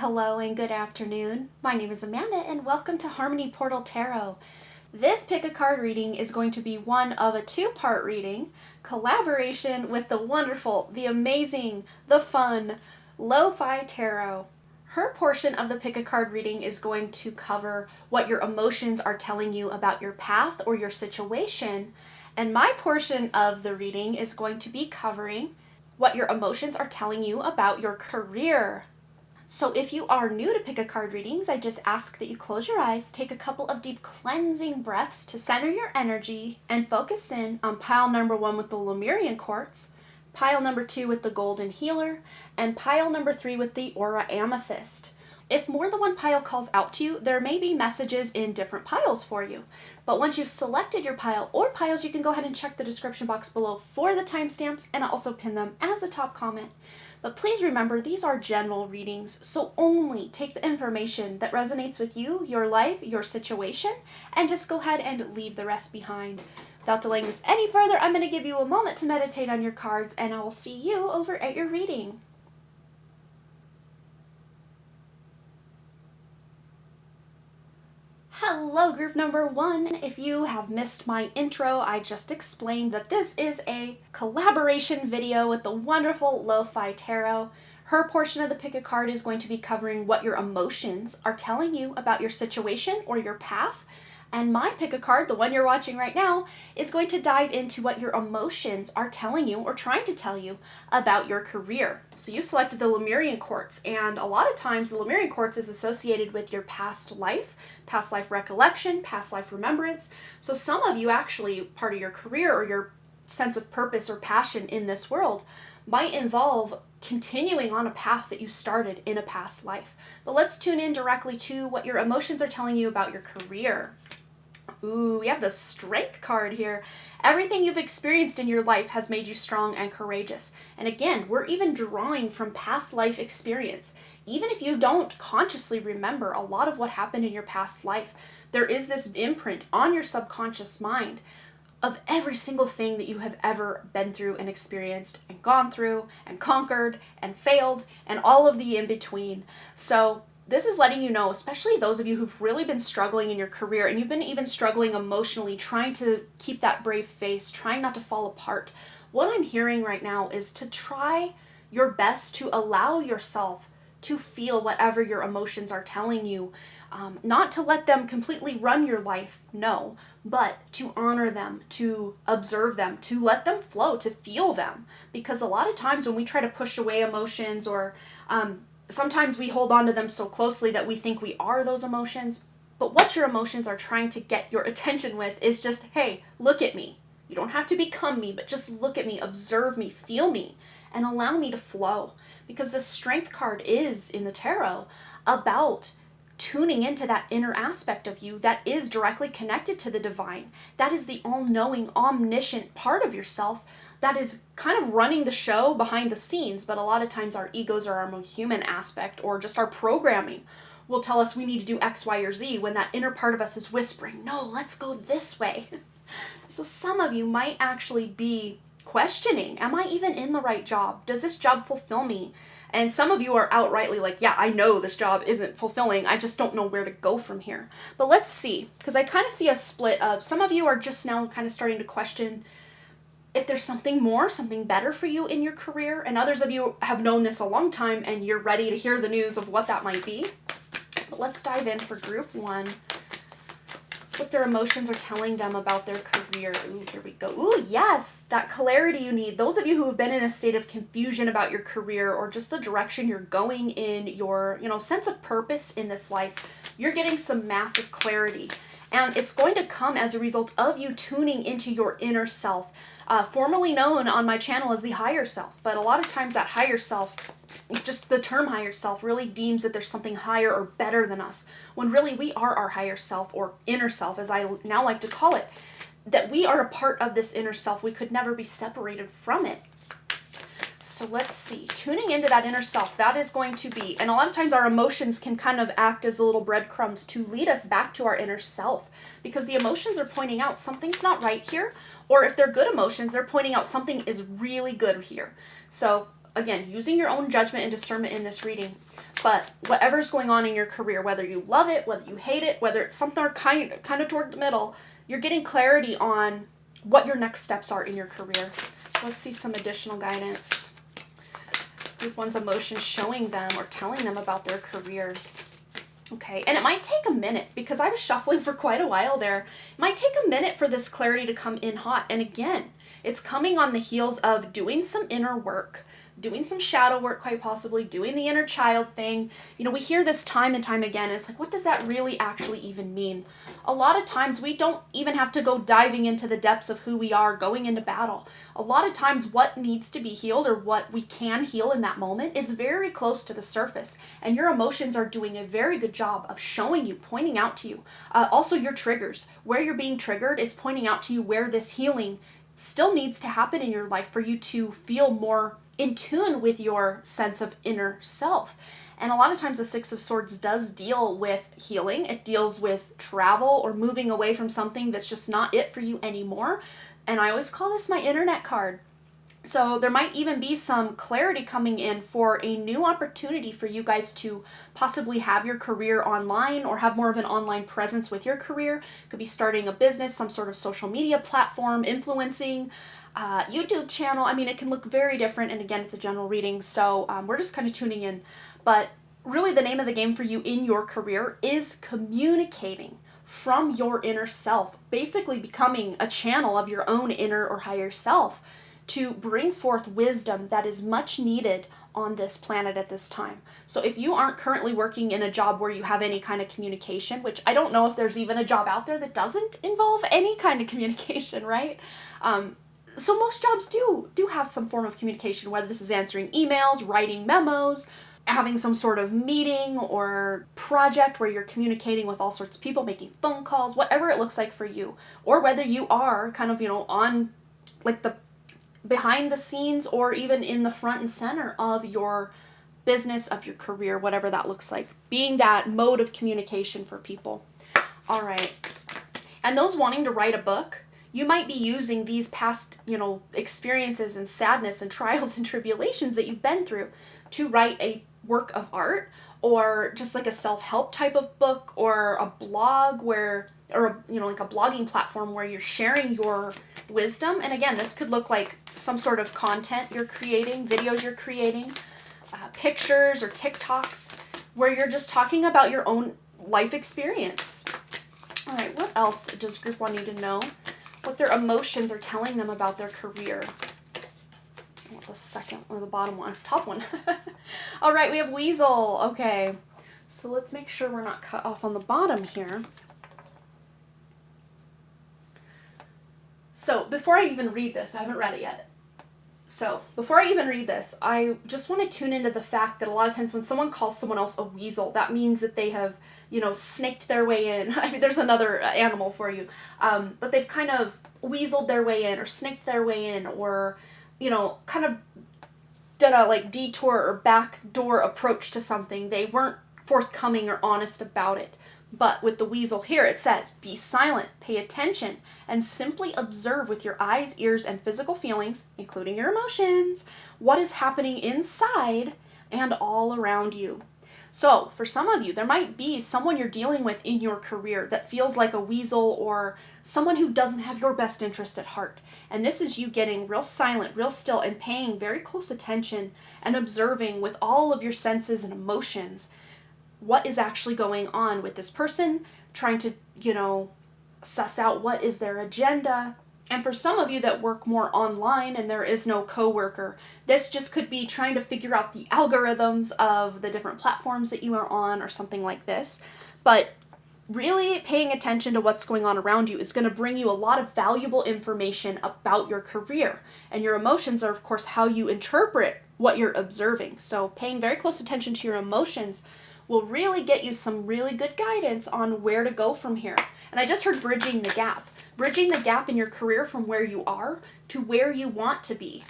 hello, and good afternoon. My name is Amanda, and welcome to Harmony Portal Tarot. This pick a card reading is going to be one of a two-part reading, collaboration with the wonderful, the amazing, the fun, Lo-Fi Tarot. Her portion of the pick a card reading is going to cover what your emotions are telling you about your path or your situation, and my portion of the reading is going to be covering what your emotions are telling you about your career. So if you are new to pick a card readings, I just ask that you close your eyes, take a couple of deep cleansing breaths to center your energy, and focus in on pile number 1 with the Lemurian quartz, pile number 2 with the golden healer, and pile number 3 with the aura amethyst. If more than one pile calls out to you, there may be messages in different piles for you. But once you've selected your pile or piles, you can go ahead and check the description box below for the timestamps, and I'll also pin them as a top comment. But please remember, these are general readings, so only take the information that resonates with you, your life, your situation, and just go ahead and leave the rest behind. Without delaying this any further, I'm going to give you a moment to meditate on your cards, and I will see you over at your reading. Hello, group number 1. If you have missed my intro, I just explained that this is a collaboration video with the wonderful Lo-Fi Tarot. Her portion of the pick a card is going to be covering what your emotions are telling you about your situation or your path. And my pick a card, the one you're watching right now, is going to dive into what your emotions are telling you or trying to tell you about your career. So you selected the Lemurian quartz, and a lot of times the Lemurian quartz is associated with your past life recollection, past life remembrance. So some of you actually, part of your career or your sense of purpose or passion in this world might involve continuing on a path that you started in a past life. But let's tune in directly to what your emotions are telling you about your career. Ooh, we have the Strength card here. Everything you've experienced in your life has made you strong and courageous. And again, we're even drawing from past life experience. Even if you don't consciously remember a lot of what happened in your past life, there is this imprint on your subconscious mind of every single thing that you have ever been through and experienced and gone through and conquered and failed and all of the in between. So this is letting you know, especially those of you who've really been struggling in your career and you've been even struggling emotionally, trying to keep that brave face, trying not to fall apart. What I'm hearing right now is to try your best to allow yourself to feel whatever your emotions are telling you. Not to let them completely run your life, no, but to honor them, to observe them, to let them flow, to feel them. Because a lot of times when we try to push away emotions or sometimes we hold on to them so closely that we think we are those emotions. But what your emotions are trying to get your attention with is just, hey, look at me. You don't have to become me, but just look at me, observe me, feel me, and allow me to flow. Because the Strength card is, in the tarot, about tuning into that inner aspect of you that is directly connected to the divine. That is the all-knowing, omniscient part of yourself that is kind of running the show behind the scenes, but a lot of times our egos or our more human aspect or just our programming will tell us we need to do X, Y, or Z when that inner part of us is whispering, no, let's go this way. So some of you might actually be questioning, am I even in the right job? Does this job fulfill me? And some of you are outrightly like, yeah, I know this job isn't fulfilling. I just don't know where to go from here. But let's see, because I kind of see a split of some of you are just now kind of starting to question if there's something more, something better for you in your career, and others of you have known this a long time and you're ready to hear the news of what that might be. But let's dive in for group 1. What their emotions are telling them about their career. Ooh, here we go. Ooh, yes, that clarity you need. Those of you who have been in a state of confusion about your career or just the direction you're going in, your, sense of purpose in this life, you're getting some massive clarity. And it's going to come as a result of you tuning into your inner self, formerly known on my channel as the higher self. But a lot of times that higher self, just the term higher self, really deems that there's something higher or better than us, when really we are our higher self, or inner self as I now like to call it, that we are a part of this inner self. We could never be separated from it. So let's see, tuning into that inner self, that is going to be, and a lot of times our emotions can kind of act as little breadcrumbs to lead us back to our inner self, because the emotions are pointing out something's not right here, or if they're good emotions, they're pointing out something is really good here. So again, using your own judgment and discernment in this reading, but whatever's going on in your career, whether you love it, whether you hate it, whether it's something kind of toward the middle, you're getting clarity on what your next steps are in your career. Let's see some additional guidance. Group 1's emotions showing them or telling them about their career. Okay, and it might take a minute because I was shuffling for quite a while there. It might take a minute for this clarity to come in hot. And again, it's coming on the heels of doing some inner work, doing some shadow work, quite possibly, doing the inner child thing. You know, we hear this time and time again. And it's like, what does that really actually even mean? A lot of times we don't even have to go diving into the depths of who we are going into battle. A lot of times what needs to be healed or what we can heal in that moment is very close to the surface. And your emotions are doing a very good job of showing you, pointing out to you. Also your triggers. Where you're being triggered is pointing out to you where this healing still needs to happen in your life for you to feel more in tune with your sense of inner self. And a lot of times the Six of Swords does deal with healing. It deals with travel or moving away from something that's just not it for you anymore. And I always call this my internet card. So there might even be some clarity coming in for a new opportunity for you guys to possibly have your career online or have more of an online presence with your career. Could be starting a business, some sort of social media platform, influencing, YouTube channel. I mean, it can look very different. And again, it's a general reading. So we're just kind of tuning in. But really the name of the game for you in your career is communicating from your inner self, basically becoming a channel of your own inner or higher self to bring forth wisdom that is much needed on this planet at this time. So if you aren't currently working in a job where you have any kind of communication, which I don't know if there's even a job out there that doesn't involve any kind of communication, right? So most jobs do have some form of communication, whether this is answering emails, writing memos, having some sort of meeting or project where you're communicating with all sorts of people, making phone calls, whatever it looks like for you, or whether you are kind of, on like the behind the scenes or even in the front and center of your business, of your career, whatever that looks like, being that mode of communication for people. All right. And those wanting to write a book, you might be using these past, experiences and sadness and trials and tribulations that you've been through to write a work of art, or just like a self-help type of book, or a blog like a blogging platform where you're sharing your wisdom. And again, this could look like some sort of content you're creating, videos you're creating, pictures or TikToks, where you're just talking about your own life experience. All right, what else does Group 1 need to know? What their emotions are telling them about their career. The second or the bottom one, top one. All right, we have Weasel. Okay, so let's make sure we're not cut off on the bottom here. So before I even read this, I haven't read it yet. So before I even read this, I just want to tune into the fact that a lot of times when someone calls someone else a weasel, that means that they have, snaked their way in. I mean, there's another animal for you. But they've kind of weaseled their way in or snaked their way in, or kind of did a detour or backdoor approach to something. They weren't forthcoming or honest about it. But with the weasel here, it says, be silent, pay attention, and simply observe with your eyes, ears, and physical feelings, including your emotions, what is happening inside and all around you. So for some of you, there might be someone you're dealing with in your career that feels like a weasel, or someone who doesn't have your best interest at heart. And this is you getting real silent, real still, and paying very close attention and observing with all of your senses and emotions what is actually going on with this person, trying to, suss out what is their agenda. And for some of you that work more online and there is no coworker, this just could be trying to figure out the algorithms of the different platforms that you are on or something like this. But really paying attention to what's going on around you is going to bring you a lot of valuable information about your career. And your emotions are, of course, how you interpret what you're observing. So paying very close attention to your emotions will really get you some really good guidance on where to go from here. And I just heard bridging the gap. Bridging the gap in your career from where you are to where you want to be.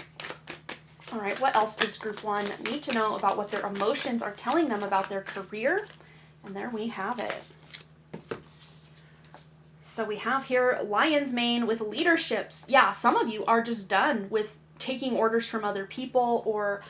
All right, what else does Group 1 need to know about what their emotions are telling them about their career? And there we have it. So we have here Lion's Mane with leaderships. Yeah, some of you are just done with taking orders from other people, or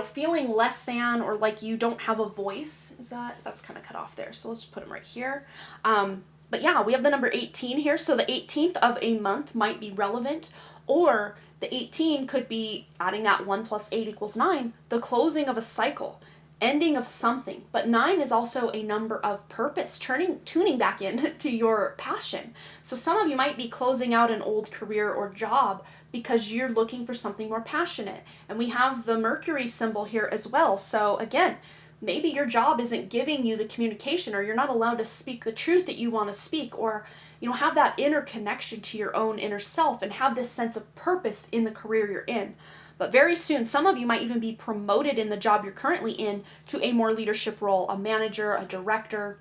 feeling less than, or like you don't have a voice. That's kind of cut off there. So let's just put them right here. But yeah, we have the number 18 here. So the 18th of a month might be relevant, or the 18 could be adding that 1 + 8 = 9, the closing of a cycle, ending of something. But 9 is also a number of purpose, tuning back in to your passion. So some of you might be closing out an old career or job because you're looking for something more passionate. And we have the Mercury symbol here as well. So again, maybe your job isn't giving you the communication, or you're not allowed to speak the truth that you want to speak, or have that inner connection to your own inner self and have this sense of purpose in the career you're in. But very soon, some of you might even be promoted in the job you're currently in to a more leadership role, a manager, a director,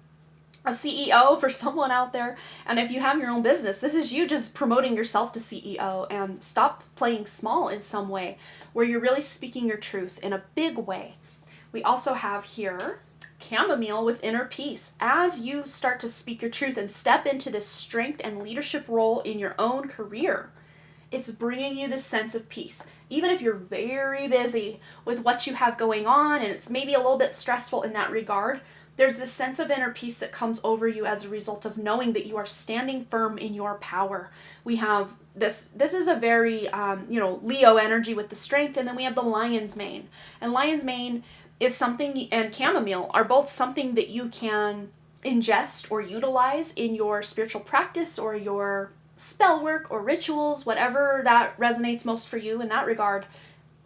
a CEO for someone out there. And if you have your own business, this is you just promoting yourself to CEO. And stop playing small in some way where you're really speaking your truth in a big way. We also have here chamomile with inner peace. As you start to speak your truth and step into this strength and leadership role in your own career, it's bringing you this sense of peace. Even if you're very busy with what you have going on and it's maybe a little bit stressful in that regard, there's this sense of inner peace that comes over you as a result of knowing that you are standing firm in your power. We have this is a very, Leo energy with the strength, and then we have the lion's mane. And lion's mane is something, and chamomile are both something that you can ingest or utilize in your spiritual practice or your spell work or rituals, whatever that resonates most for you in that regard,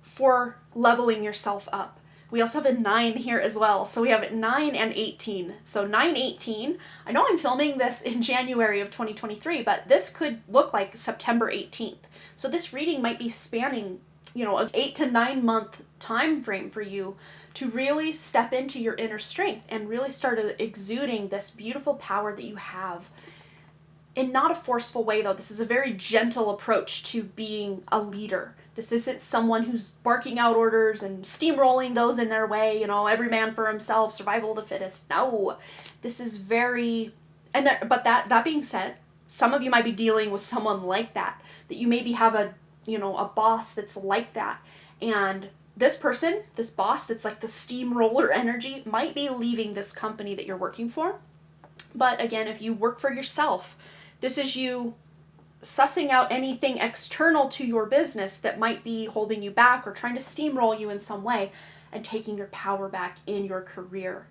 for leveling yourself up. We also have a 9 here as well. So we have 9 and 18. So 9/18, I know I'm filming this in January of 2023, but this could look like September 18th. So this reading might be spanning, an 8 to 9 month time frame for you to really step into your inner strength and really start exuding this beautiful power that you have. In not a forceful way, though. This is a very gentle approach to being a leader. This isn't someone who's barking out orders and steamrolling those in their way, every man for himself, survival of the fittest. No, this is very, but that being said, some of you might be dealing with someone like that you maybe have a boss that's like that. And this person, this boss that's like the steamroller energy, might be leaving this company that you're working for. But again, if you work for yourself, this is you sussing out anything external to your business that might be holding you back or trying to steamroll you in some way, and taking your power back in your career.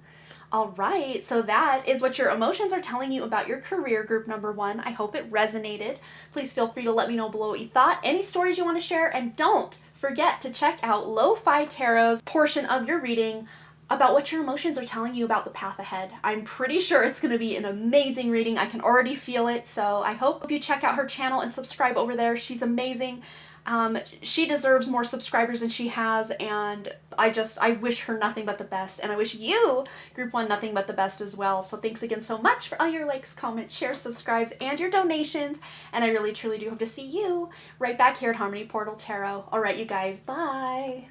All right, so that is what your emotions are telling you about your career, group number 1. I hope it resonated. Please feel free to let me know below what you thought, any stories you want to share, and don't forget to check out Lo-Fi Tarot's portion of your reading about what your emotions are telling you about the path ahead. I'm pretty sure it's going to be an amazing reading. I can already feel it, so I hope you check out her channel and subscribe over there. She's amazing. She deserves more subscribers than she has, and I wish her nothing but the best, and I wish you, Group 1, nothing but the best as well. So thanks again so much for all your likes, comments, shares, subscribes, and your donations, and I really, truly do hope to see you right back here at Harmony Portal Tarot. All right, you guys, bye!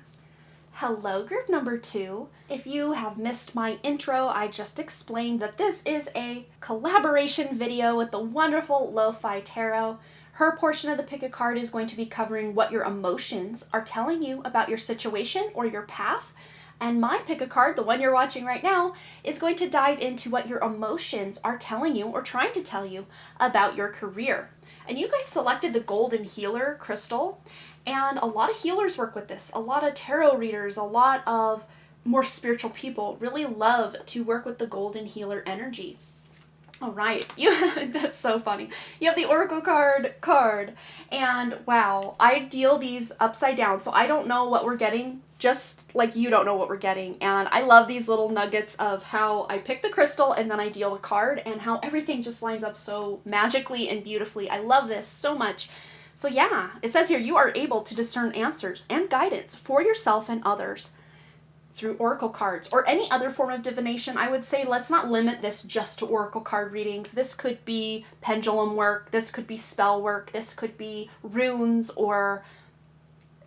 Hello, group number 2. If you have missed my intro, I just explained that this is a collaboration video with the wonderful Lo-Fi Tarot. Her portion of the pick a card is going to be covering what your emotions are telling you about your situation or your path. And my pick a card, the one you're watching right now, is going to dive into what your emotions are telling you or trying to tell you about your career. And you guys selected the Golden Healer crystal. And a lot of healers work with this. A lot of tarot readers, a lot of more spiritual people really love to work with the Golden Healer energy. All right, that's so funny. You have the Oracle card, and wow, I deal these upside down, so I don't know what we're getting, just like you don't know what we're getting. And I love these little nuggets of how I pick the crystal and then I deal the card, and how everything just lines up so magically and beautifully. I love this so much. So yeah, it says here, you are able to discern answers and guidance for yourself and others through oracle cards or any other form of divination. I would say let's not limit this just to oracle card readings. This could be pendulum work, this could be spell work, this could be runes or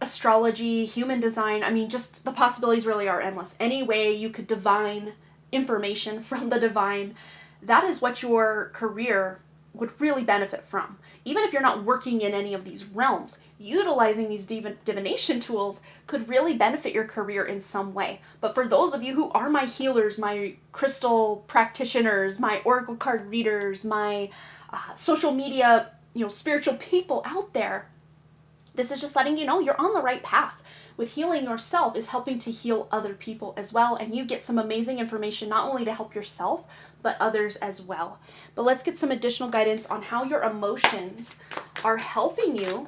astrology, human design. I mean, just the possibilities really are endless. Any way you could divine information from the divine, that is what your career would really benefit from. Even if you're not working in any of these realms, utilizing these divination tools could really benefit your career in some way. But for those of you who are my healers, my crystal practitioners, my oracle card readers, my social media, spiritual people out there, this is just letting you know you're on the right path. With healing yourself is helping to heal other people as well, and you get some amazing information not only to help yourself, but others as well. But let's get some additional guidance on how your emotions are helping you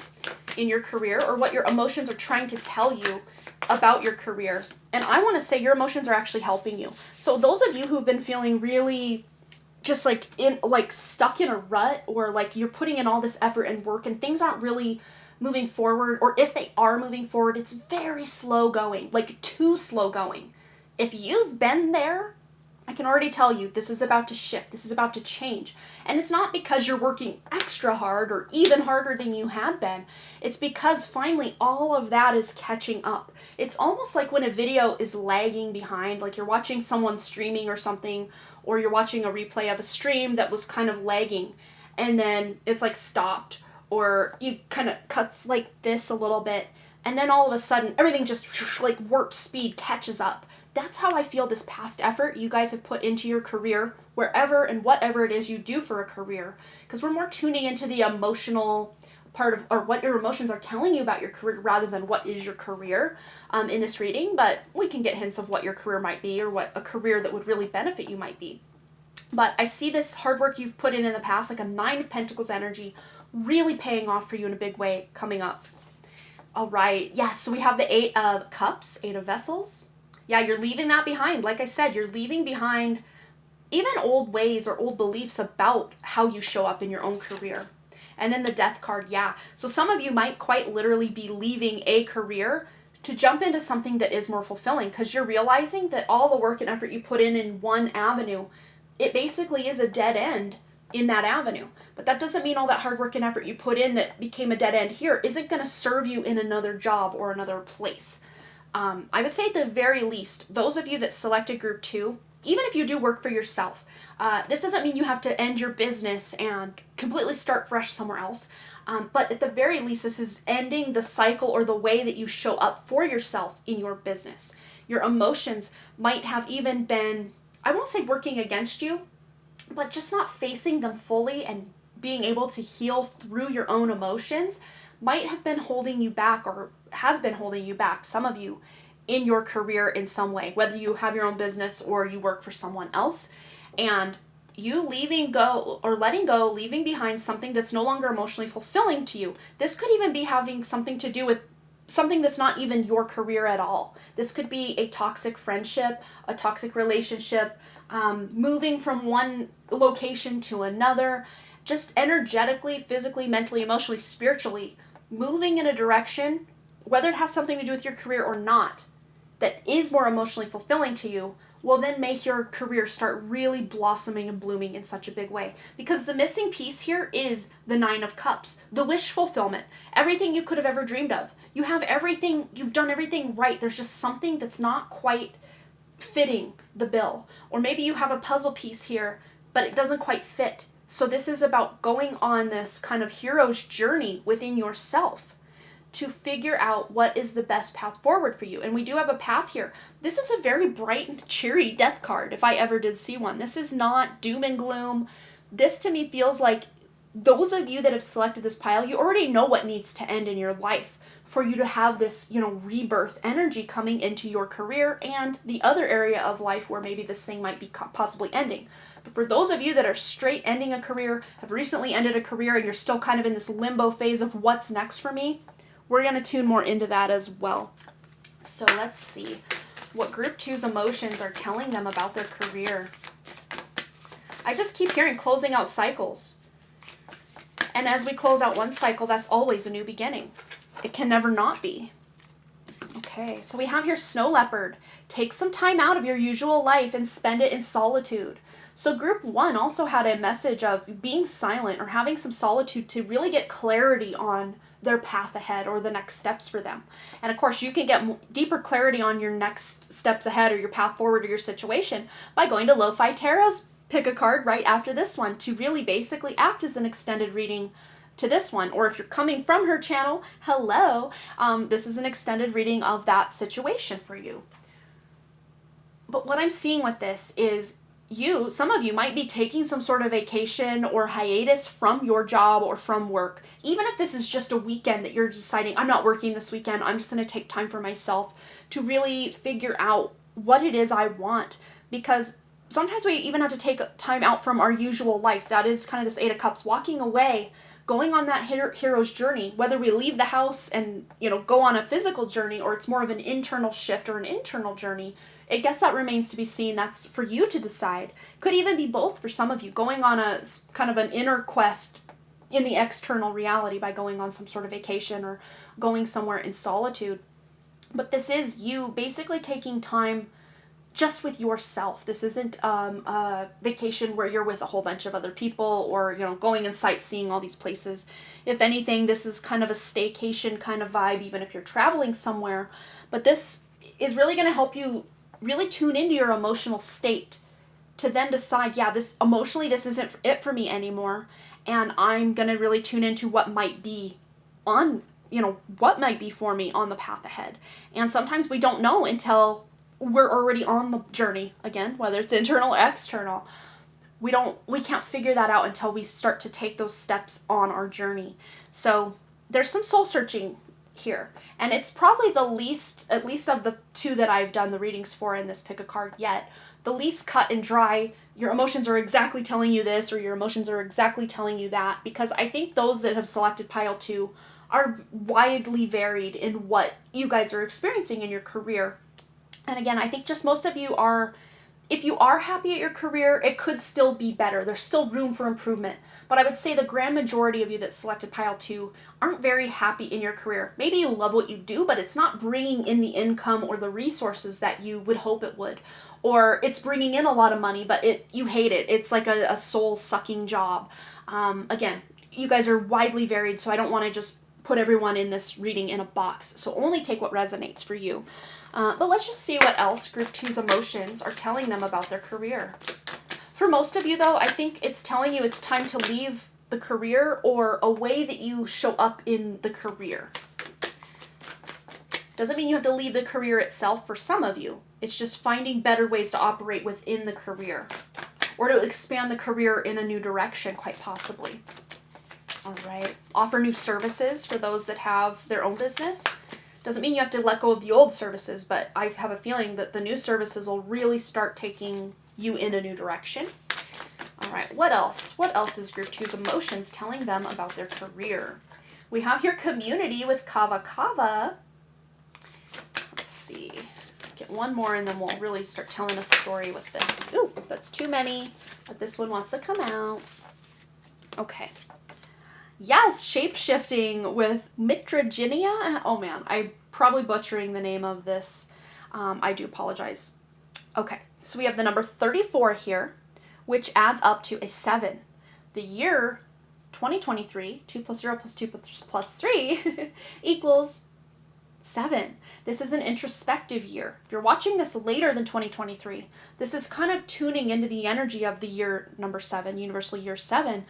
in your career, or what your emotions are trying to tell you about your career. And I want to say your emotions are actually helping you. So those of you who've been feeling really just stuck in a rut, or like you're putting in all this effort and work and things aren't really moving forward, or if they are moving forward, it's very slow going, like too slow going. If you've been there, I can already tell you this is about to shift, this is about to change. And it's not because you're working extra hard or even harder than you had been. It's because finally all of that is catching up. It's almost like when a video is lagging behind, like you're watching someone streaming or something, or you're watching a replay of a stream that was kind of lagging, and then it's like stopped, or you kind of cuts like this a little bit, and then all of a sudden everything just like warp speed catches up. That's how I feel this past effort you guys have put into your career, wherever and whatever it is you do for a career, because we're more tuning into the emotional part of, or what your emotions are telling you about your career rather than what is your career in this reading. But we can get hints of what your career might be, or what a career that would really benefit you might be. But I see this hard work you've put in the past, like a 9 of Pentacles energy, really paying off for you in a big way coming up. All right. Yeah, so we have the 8 of Cups, 8 of Vessels. Yeah, you're leaving that behind. Like I said, you're leaving behind even old ways or old beliefs about how you show up in your own career. And then the Death card, yeah. So some of you might quite literally be leaving a career to jump into something that is more fulfilling, because you're realizing that all the work and effort you put in one avenue, it basically is a dead end in that avenue. But that doesn't mean all that hard work and effort you put in that became a dead end here isn't going to serve you in another job or another place. I would say at the very least, those of you that selected group 2, even if you do work for yourself, this doesn't mean you have to end your business and completely start fresh somewhere else. But at the very least, this is ending the cycle or the way that you show up for yourself in your business. Your emotions might have even been, I won't say working against you, but just not facing them fully and being able to heal through your own emotions might have been holding you back, or has been holding you back, some of you, in your career in some way, whether you have your own business or you work for someone else. And you leaving go or letting go, leaving behind something that's no longer emotionally fulfilling to you. This could even be having something to do with something that's not even your career at all. This could be a toxic friendship, a toxic relationship, moving from one location to another, just energetically, physically, mentally, emotionally, spiritually, moving in a direction, whether it has something to do with your career or not, that is more emotionally fulfilling to you, will then make your career start really blossoming and blooming in such a big way. Because the missing piece here is the 9 of Cups, the wish fulfillment, everything you could have ever dreamed of. You have everything, you've done everything right. There's just something that's not quite fitting the bill. Or maybe you have a puzzle piece here, but it doesn't quite fit. So this is about going on this kind of hero's journey within yourself to figure out what is the best path forward for you. And we do have a path here. This is a very bright and cheery death card, if I ever did see one. This is not doom and gloom. This to me feels like those of you that have selected this pile, you already know what needs to end in your life for you to have this, rebirth energy coming into your career and the other area of life where maybe this thing might be possibly ending. But for those of you that are straight ending a career, have recently ended a career, and you're still kind of in this limbo phase of what's next for me, we're going to tune more into that as well. So let's see what Group 2's emotions are telling them about their career. I just keep hearing closing out cycles. And as we close out one cycle, that's always a new beginning. It can never not be. Okay, so we have here Snow Leopard. Take some time out of your usual life and spend it in solitude. So Group 1 also had a message of being silent or having some solitude to really get clarity on their path ahead or the next steps for them. And of course, you can get deeper clarity on your next steps ahead or your path forward or your situation by going to Lo-Fi Tarot's pick a card right after this one to really basically act as an extended reading to this one. Or if you're coming from her channel, hello, this is an extended reading of that situation for you. But what I'm seeing with this is some of you might be taking some sort of vacation or hiatus from your job or from work. Even if this is just a weekend that you're deciding, I'm not working this weekend, I'm just going to take time for myself to really figure out what it is I want. Because sometimes we even have to take time out from our usual life. That is kind of this Eight of Cups, walking away, going on that hero's journey, whether we leave the house and, go on a physical journey, or it's more of an internal shift or an internal journey. I guess that remains to be seen. That's for you to decide. Could even be both for some of you, going on a kind of an inner quest in the external reality by going on some sort of vacation or going somewhere in solitude. But this is you basically taking time just with yourself. This isn't a vacation where you're with a whole bunch of other people or, going and sightseeing all these places. If anything, this is kind of a staycation kind of vibe, even if you're traveling somewhere. But this is really going to help you really tune into your emotional state to then decide, this isn't it for me anymore. And I'm going to really tune into what might be what might be for me on the path ahead. And sometimes we don't know until we're already on the journey again, whether it's internal or external. We can't figure that out until we start to take those steps on our journey. So there's some soul searching here, and it's probably the least, at least of the two that I've done the readings for in this pick a card yet, the least cut and dry. Your emotions are exactly telling you this, or your emotions are exactly telling you that, because I think those that have selected pile 2 are widely varied in what you guys are experiencing in your career. And again, I think just most of you are, if you are happy at your career, it could still be better. There's still room for improvement. But I would say the grand majority of you that selected pile 2 aren't very happy in your career. Maybe you love what you do, but it's not bringing in the income or the resources that you would hope it would. Or it's bringing in a lot of money, but you hate it. It's like a soul-sucking job. Again, you guys are widely varied, so I don't want to just put everyone in this reading in a box. So only take what resonates for you. But let's just see what else Group 2's emotions are telling them about their career. For most of you, though, I think it's telling you it's time to leave the career or a way that you show up in the career. Doesn't mean you have to leave the career itself for some of you. It's just finding better ways to operate within the career or to expand the career in a new direction, quite possibly. All right. Offer new services for those that have their own business. Doesn't mean you have to let go of the old services, but I have a feeling that the new services will really start taking you in a new direction. All right, what else? What else is Group 2's emotions telling them about their career? We have your community with Kava Kava. Let's see. Get one more and then we'll really start telling a story with this. Ooh, that's too many, but this one wants to come out. Okay. Yes, shape-shifting with Mitraginia. Oh man, I'm probably butchering the name of this. I do apologize. Okay, so we have the number 34 here, which adds up to a 7. The year 2023, 2 plus 0 plus 2 plus 3 equals 7. This is an introspective year. If you're watching this later than 2023, this is kind of tuning into the energy of the year number 7, universal year 7.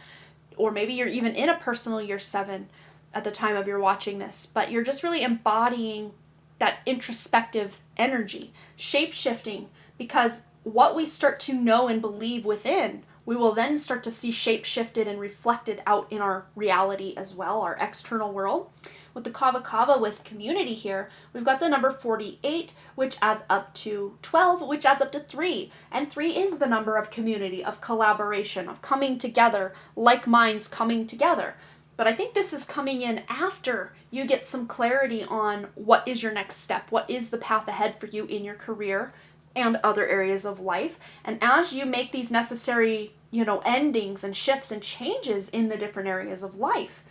Or maybe you're even in a personal year 7 at the time of your watching this, but you're just really embodying that introspective energy, shape-shifting, because what we start to know and believe within, we will then start to see shape-shifted and reflected out in our reality as well, our external world. With the Kava Kava with community here, we've got the number 48, which adds up to 12, which adds up to 3. And 3 is the number of community, of collaboration, of coming together, like minds coming together. But I think this is coming in after you get some clarity on what is your next step, what is the path ahead for you in your career and other areas of life. And as you make these necessary, endings and shifts and changes in the different areas of life,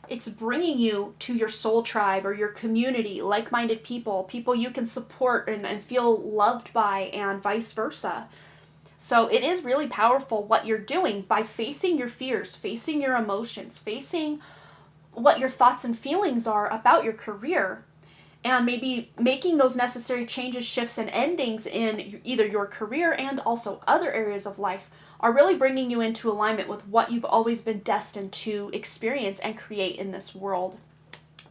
it's bringing you to your soul tribe or your community, like-minded people you can support and feel loved by, and vice versa. So it is really powerful what you're doing by facing your fears, facing your emotions, facing what your thoughts and feelings are about your career, and maybe making those necessary changes, shifts, and endings in either your career and also other areas of life are really bringing you into alignment with what you've always been destined to experience and create in this world.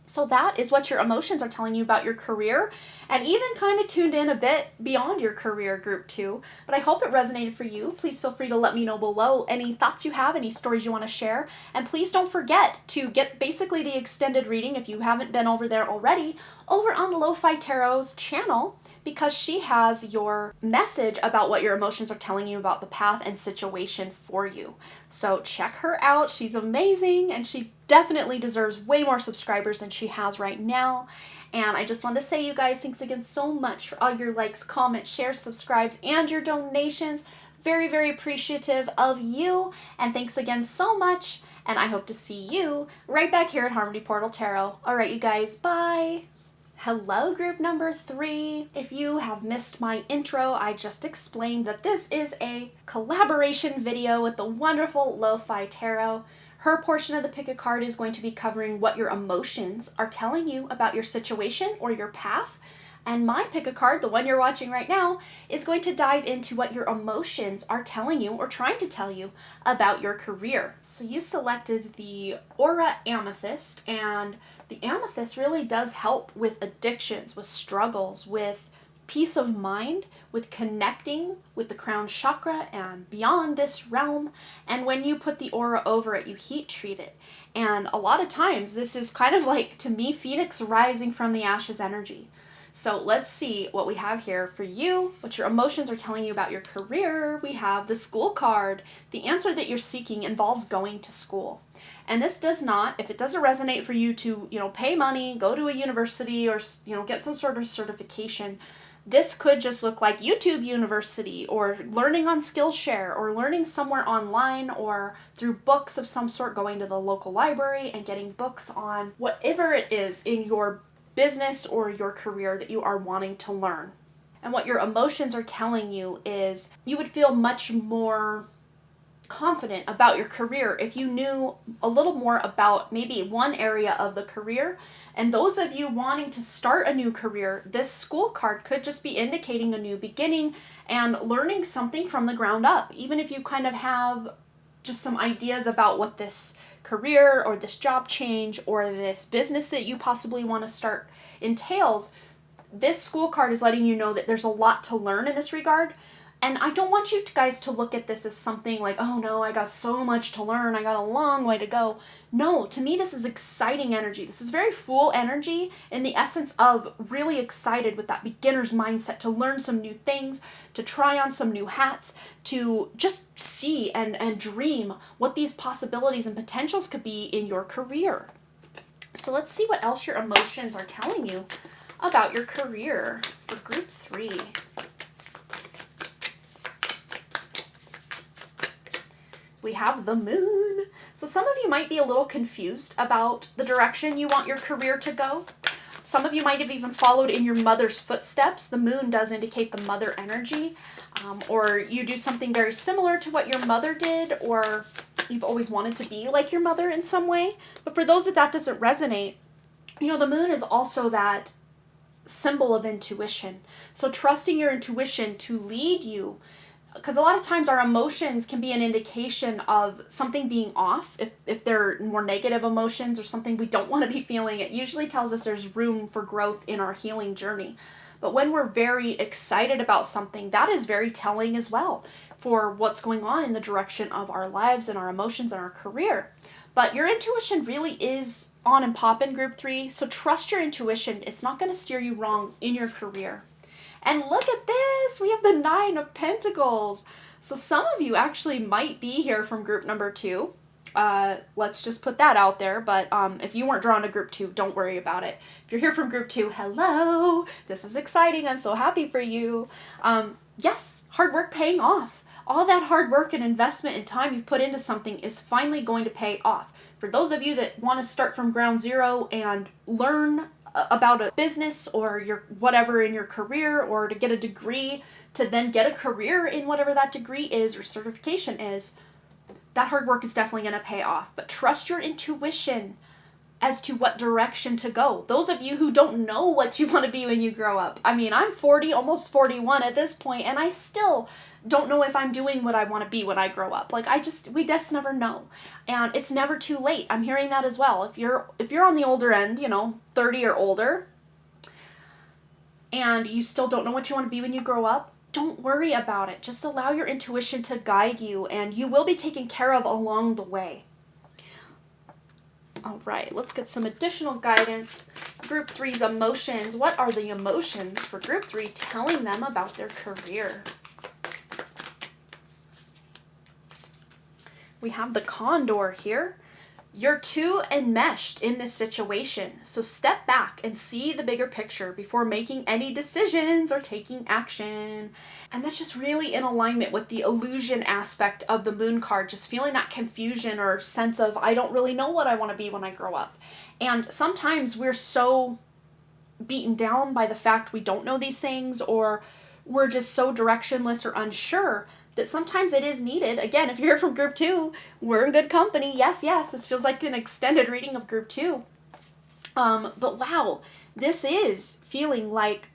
So that is what your emotions are telling you about your career, and even kind of tuned in a bit beyond your career, group 2. But I hope it resonated for you. Please feel free to let me know below any thoughts you have, any stories you want to share. And please don't forget to get basically the extended reading, if you haven't been over there already, over on Lo-Fi Tarot's channel, because she has your message about what your emotions are telling you about the path and situation for you. So check her out. She's amazing, and she definitely deserves way more subscribers than she has right now. And I just want to say, you guys, thanks again so much for all your likes, comments, shares, subscribes, and your donations. Very, very appreciative of you. And thanks again so much. And I hope to see you right back here at Harmony Portal Tarot. All right, you guys, bye. Hello, group number 3. If you have missed my intro, I just explained that this is a collaboration video with the wonderful Lo-Fi Tarot. Her portion of the pick a card is going to be covering what your emotions are telling you about your situation or your path. And my pick a card, the one you're watching right now, is going to dive into what your emotions are telling you or trying to tell you about your career. So you selected the Aura Amethyst, and the Amethyst really does help with addictions, with struggles, with peace of mind, with connecting with the crown chakra and beyond this realm. And when you put the aura over it, you heat treat it. And a lot of times this is kind of like, to me, Phoenix rising from the ashes energy. So let's see what we have here for you, what your emotions are telling you about your career. We have the school card. The answer that you're seeking involves going to school. And this does not, if it doesn't resonate for you to, pay money, go to a university, or, get some sort of certification, this could just look like YouTube University, or learning on Skillshare, or learning somewhere online, or through books of some sort, going to the local library and getting books on whatever it is in your business or your career that you are wanting to learn. And what your emotions are telling you is you would feel much more confident about your career if you knew a little more about maybe one area of the career. And those of you wanting to start a new career, this school card could just be indicating a new beginning and learning something from the ground up. Even if you kind of have just some ideas about what this career or this job change or this business that you possibly want to start entails, this school card is letting you know that there's a lot to learn in this regard. And I don't want you guys to look at this as something like, oh no, I got so much to learn, I got a long way to go. No, to me this is exciting energy. This is very Fool energy in the essence of really excited with that beginner's mindset to learn some new things, to try on some new hats, to just see and dream what these possibilities and potentials could be in your career. So let's see what else your emotions are telling you about your career for group 3. We have the Moon. So some of you might be a little confused about the direction you want your career to go. Some of you might have even followed in your mother's footsteps. The Moon does indicate the mother energy. Or you do something very similar to what your mother did, or you've always wanted to be like your mother in some way. But for those that doesn't resonate, the Moon is also that symbol of intuition. So trusting your intuition to lead you, because a lot of times our emotions can be an indication of something being off. If they're more negative emotions or something we don't want to be feeling, it usually tells us there's room for growth in our healing journey. But when we're very excited about something, that is very telling as well for what's going on in the direction of our lives and our emotions and our career. But your intuition really is on and pop in group 3, so trust your intuition. It's not going to steer you wrong in your career. And look at this, we have the 9 of Pentacles. So some of you actually might be here from group number 2. Let's just put that out there. But if you weren't drawn to group 2, don't worry about it. If you're here from group 2, hello, this is exciting. I'm so happy for you. Yes, hard work paying off. All that hard work and investment and time you've put into something is finally going to pay off. For those of you that want to start from ground zero and learn about a business or your whatever in your career, or to get a degree to then get a career in whatever that degree is or certification is, that hard work is definitely going to pay off. But trust your intuition. as to what direction to go. Those of you who don't know what you want to be when you grow up. I mean, I'm 40, almost 41 at this point, and I still don't know if I'm doing what I want to be when I grow up. Like, we just never know. And it's never too late. I'm hearing that as well. If you're on the older end, 30 or older, and you still don't know what you want to be when you grow up, don't worry about it. Just allow your intuition to guide you, and you will be taken care of along the way. All right, let's get some additional guidance. Group 3's emotions. What are the emotions for Group 3 telling them about their career? We have the Condor here. You're too enmeshed in this situation, so step back and see the bigger picture before making any decisions or taking action. And that's just really in alignment with the illusion aspect of the Moon card, just feeling that confusion or sense of, I don't really know what I want to be when I grow up. And sometimes we're so beaten down by the fact we don't know these things, or we're just so directionless or unsure, that sometimes it is needed. Again, if you're here from Group 2, we're in good company. Yes, this feels like an extended reading of Group 2. But wow, this is feeling like,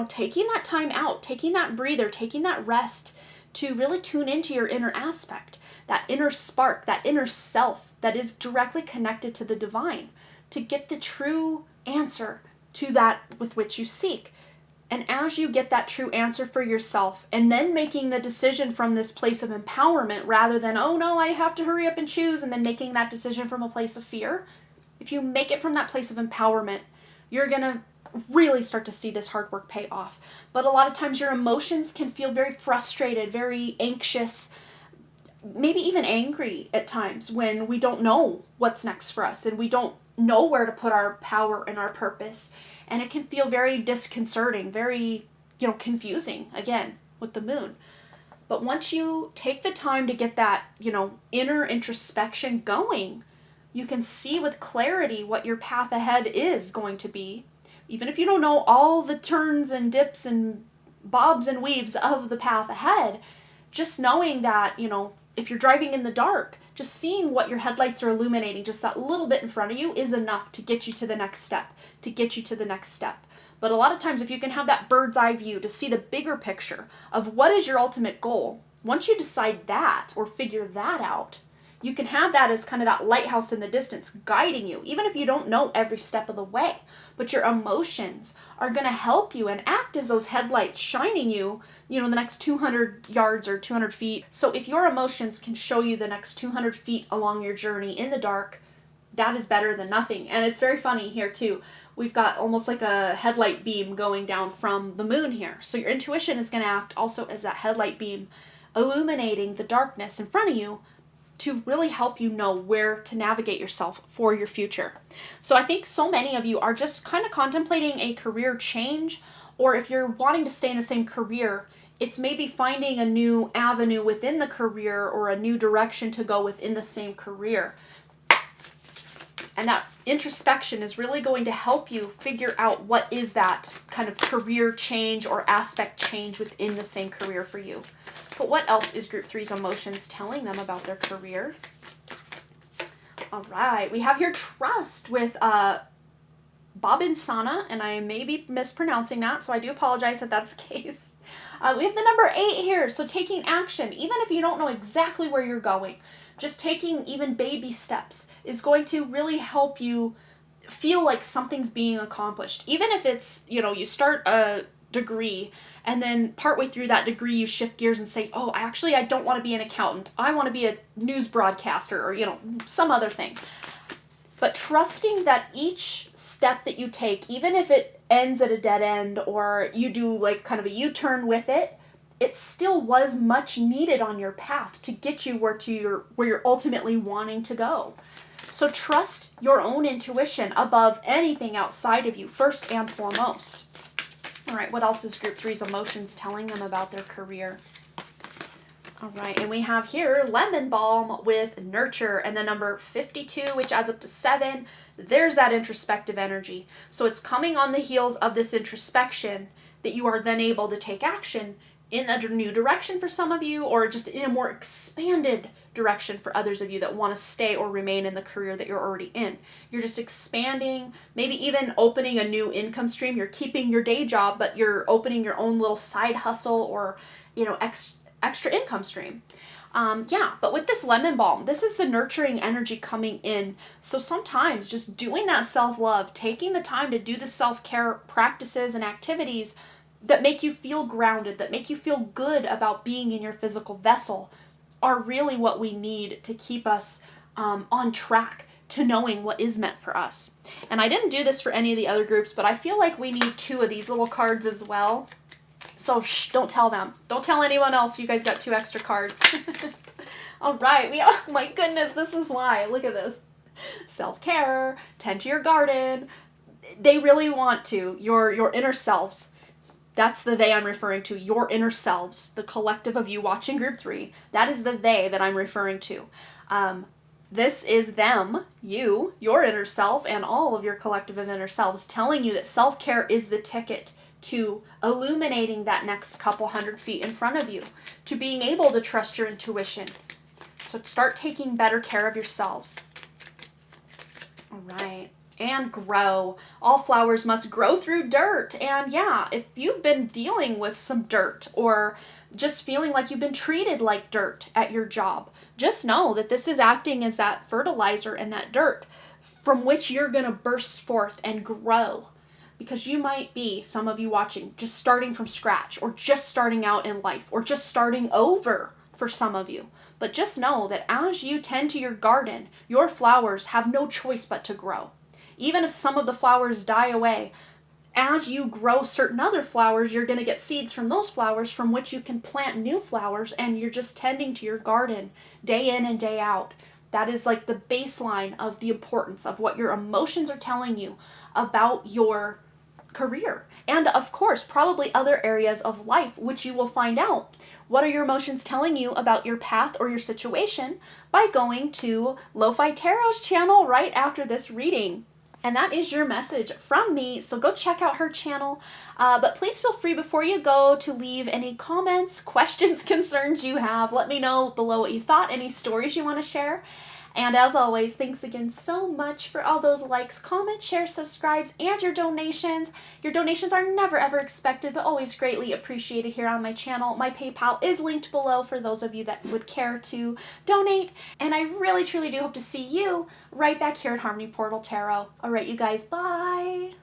taking that time out, taking that breather, taking that rest to really tune into your inner aspect, that inner spark, that inner self that is directly connected to the divine, to get the true answer to that with which you seek. And as you get that true answer for yourself, and then making the decision from this place of empowerment rather than, oh no, I have to hurry up and choose, and then making that decision from a place of fear, if you make it from that place of empowerment, you're going to really start to see this hard work pay off. But a lot of times your emotions can feel very frustrated, very anxious, maybe even angry at times when we don't know what's next for us and we don't know where to put our power and our purpose. And it can feel very disconcerting, very, confusing, again, with the Moon. But once you take the time to get that, inner introspection going, you can see with clarity what your path ahead is going to be. Even if you don't know all the turns and dips and bobs and weaves of the path ahead, just knowing that, if you're driving in the dark, just seeing what your headlights are illuminating, just that little bit in front of you, is enough to get you to the next step, But a lot of times, if you can have that bird's eye view to see the bigger picture of what is your ultimate goal, once you decide that or figure that out, you can have that as kind of that lighthouse in the distance guiding you, even if you don't know every step of the way. But your emotions are going to help you and act as those headlights shining you, the next 200 yards or 200 feet. So if your emotions can show you the next 200 feet along your journey in the dark, that is better than nothing. And it's very funny here too. We've got almost like a headlight beam going down from the Moon here. So your intuition is going to act also as that headlight beam, illuminating the darkness in front of you to really help you know where to navigate yourself for your future. So I think so many of you are just kind of contemplating a career change, or if you're wanting to stay in the same career, it's maybe finding a new avenue within the career or a new direction to go within the same career. And that introspection is really going to help you figure out what is that kind of career change or aspect change within the same career for you. But what else is Group 3's emotions telling them about their career? All right, we have here trust with Babinsana, and I may be mispronouncing that, so I do apologize if that's the case. We have the number 8 here, so taking action, even if you don't know exactly where you're going, just taking even baby steps is going to really help you feel like something's being accomplished. Even if it's, you start a degree and then partway through that degree you shift gears and say, oh, actually I don't want to be an accountant. I want to be a news broadcaster or, some other thing. But trusting that each step that you take, even if it ends at a dead end or you do like kind of a U-turn with it, it still was much needed on your path to get you where you're ultimately wanting to go. So trust your own intuition above anything outside of you, first and foremost. All right, what else is Group 3's emotions telling them about their career? All right, and we have here Lemon Balm with Nurture and the number 52, which adds up to 7. There's that introspective energy. So it's coming on the heels of this introspection that you are then able to take action in a new direction for some of you, or just in a more expanded direction for others of you that want to stay or remain in the career that you're already in. You're just expanding, maybe even opening a new income stream. You're keeping your day job, but you're opening your own little side hustle or, extra income stream. But with this lemon balm, this is the nurturing energy coming in. So sometimes just doing that self-love, taking the time to do the self-care practices and activities that make you feel grounded, that make you feel good about being in your physical vessel, are really what we need to keep us on track to knowing what is meant for us. And I didn't do this for any of the other groups, but I feel like we need 2 of these little cards as well. So don't tell them. Don't tell anyone else you guys got 2 extra cards. All right. Oh my goodness, this is why. Look at this. Self-care, tend to your garden. They really want to. Your inner selves. That's the they I'm referring to. Your inner selves. The collective of you watching group 3. That is the they that I'm referring to. This is them, you, your inner self, and all of your collective of inner selves telling you that self-care is the ticket to illuminating that next couple 100 feet in front of you, to being able to trust your intuition. So start taking better care of yourselves. All right. And grow. All flowers must grow through dirt. And yeah, if you've been dealing with some dirt or just feeling like you've been treated like dirt at your job, just know that this is acting as that fertilizer and that dirt from which you're going to burst forth and grow. Because you might be, some of you watching, just starting from scratch, or just starting out in life, or just starting over for some of you. But just know that as you tend to your garden, your flowers have no choice but to grow. Even if some of the flowers die away, as you grow certain other flowers, you're going to get seeds from those flowers from which you can plant new flowers, and you're just tending to your garden day in and day out. That is like the baseline of the importance of what your emotions are telling you about your career. And of course, probably other areas of life, which you will find out. What are your emotions telling you about your path or your situation by going to Lo-Fi Tarot's channel right after this reading. And that is your message from me, so go check out her channel. But please feel free before you go to leave any comments, questions, concerns you have. Let me know below what you thought, any stories you want to share. And as always, thanks again so much for all those likes, comments, shares, subscribes, and your donations. Your donations are never ever expected, but always greatly appreciated here on my channel. My PayPal is linked below for those of you that would care to donate. And I really, truly do hope to see you right back here at Harmony Portal Tarot. All right, you guys, bye.